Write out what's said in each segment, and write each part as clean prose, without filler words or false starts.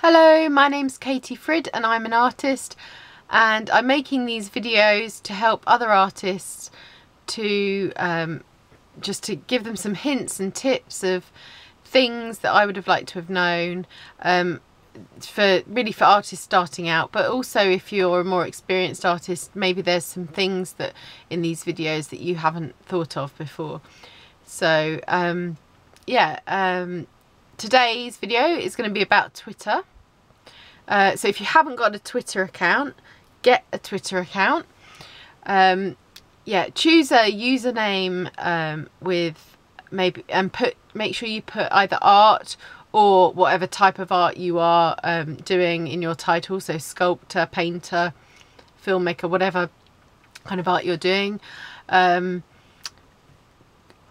Hello, my name's Katie Frid and I'm an artist, and I'm making these videos to help other artists to just to give them some hints and tips of things that I would have liked to have known for artists starting out, but also if you're a more experienced artist, maybe there's some things that in these videos that you haven't thought of before. So today's video is going to be about Twitter. So if you haven't got a Twitter account, get a Twitter account. Choose a username with maybe, and make sure you put either art or whatever type of art you are doing in your title. So sculptor, painter, filmmaker, whatever kind of art you're doing.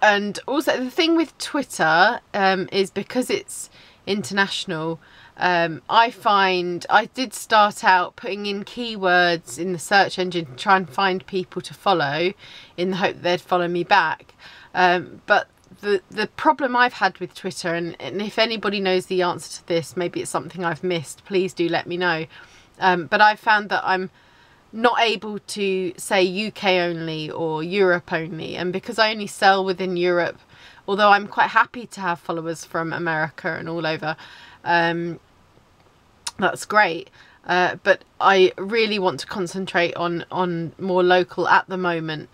And also the thing with Twitter is because it's international, I find I did start out putting in keywords in the search engine to try and find people to follow in the hope that they'd follow me back. But the problem I've had with Twitter, and if anybody knows the answer to this, maybe it's something I've missed, please do let me know. But I've found that I'm not able to say UK only or Europe only, and because I only sell within Europe, although I'm quite happy to have followers from America and all over, that's great, but I really want to concentrate on more local at the moment.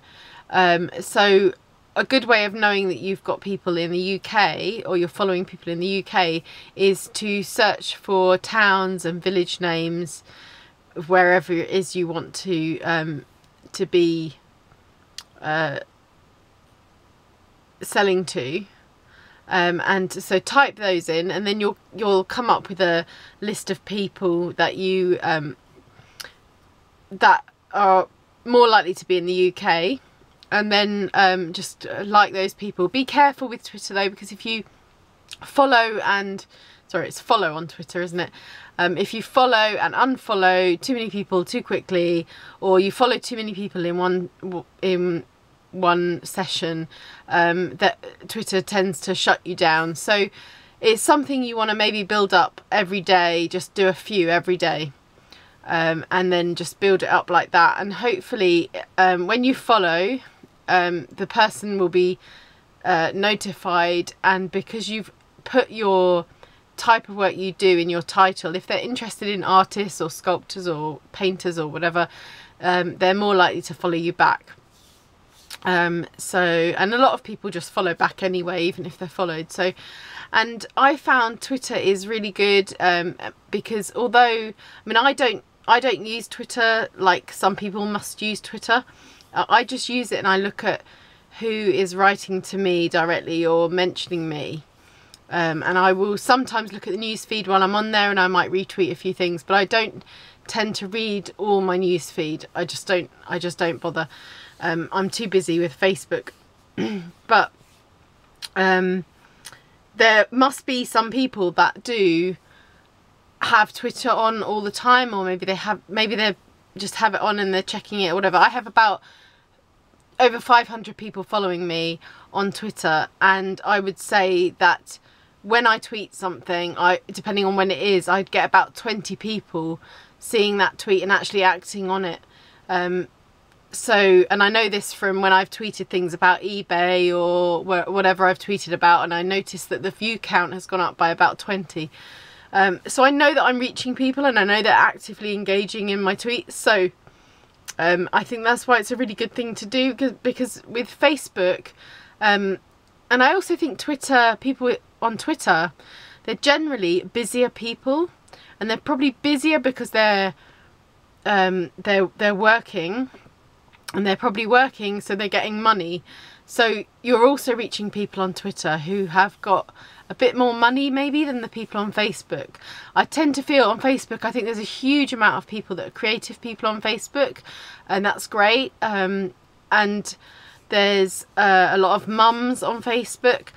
So a good way of knowing that you've got people in the UK or you're following people in the UK is to search for towns and village names wherever it is you want to be selling to, and so type those in, and then you'll come up with a list of people that you that are more likely to be in the UK, and then just like those people. Be careful with Twitter though, because if you follow and it's follow on Twitter, isn't it? If you follow and unfollow too many people too quickly, or you follow too many people in one session, that Twitter tends to shut you down. So it's something you want to maybe build up every day. Just do a few every day, and then just build it up like that, and hopefully when you follow, the person will be notified, and because you've put your type of work you do in your title, if they're interested in artists or sculptors or painters or whatever, they're more likely to follow you back. And a lot of people just follow back anyway, even if they're followed. So, and I found Twitter is really good, because although, I don't use Twitter like some people must use Twitter. I just use it and I look at who is writing to me directly or mentioning me. And I will sometimes look at the news feed while I'm on there, and I might retweet a few things, but I don't tend to read all my news feed. I just don't bother. I'm too busy with Facebook. But there must be some people that do have Twitter on all the time, or maybe they just have it on and they're checking it or whatever. I have about over 500 people following me on Twitter, and I would say that when I tweet something, depending on when it is, I'd get about 20 people seeing that tweet and actually acting on it. So, and I know this from when I've tweeted things about eBay or whatever I've tweeted about, and I noticed that the view count has gone up by about 20. So I know that I'm reaching people, and I know they're actively engaging in my tweets. So I think that's why it's a really good thing to do, because with Facebook, and I also think Twitter, people on Twitter, they're generally busier people, and they're probably busier because they're working, and they're probably working, so they're getting money. So you're also reaching people on Twitter who have got a bit more money maybe than the people on Facebook. I tend to feel on Facebook, I think there's a huge amount of people that are creative people on Facebook, and that's great. And there's a lot of mums on Facebook,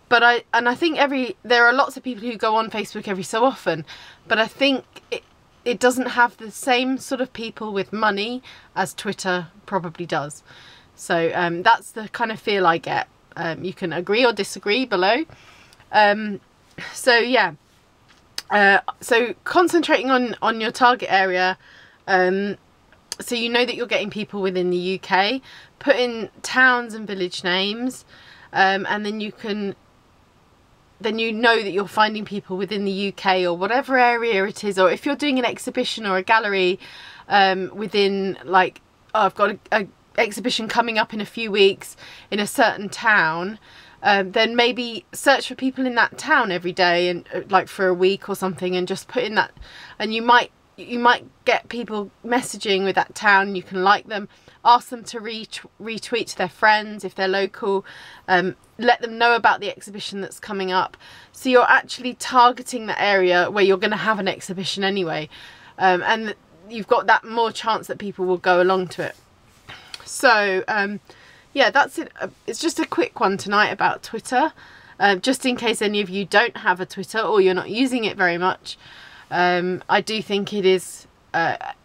but I think there are lots of people who go on Facebook every so often, but I think it doesn't have the same sort of people with money as Twitter probably does. So that's the kind of feel I get. You can agree or disagree below. So yeah, So concentrating on your target area, so you know that you're getting people within the UK, put in towns and village names, and then you know that you're finding people within the UK or whatever area it is. Or if you're doing an exhibition or a gallery within, like, oh, I've got a exhibition coming up in a few weeks in a certain town, then maybe search for people in that town every day, and like for a week or something, and just put in that, and you might get people messaging with that town. You can like them, ask them to retweet to their friends if they're local, let them know about the exhibition that's coming up. So you're actually targeting the area where you're going to have an exhibition anyway, and you've got that more chance that people will go along to it. So yeah, that's it. It's just a quick one tonight about Twitter, just in case any of you don't have a Twitter or you're not using it very much. I do think it is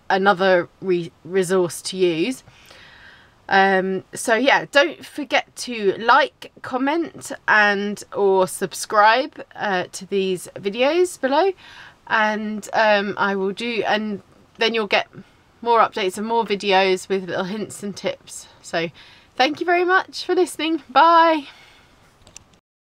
another resource to use. So yeah, don't forget to like, comment and or subscribe to these videos below, and I will do, and then you'll get more updates and more videos with little hints and tips. So thank you very much for listening. Bye.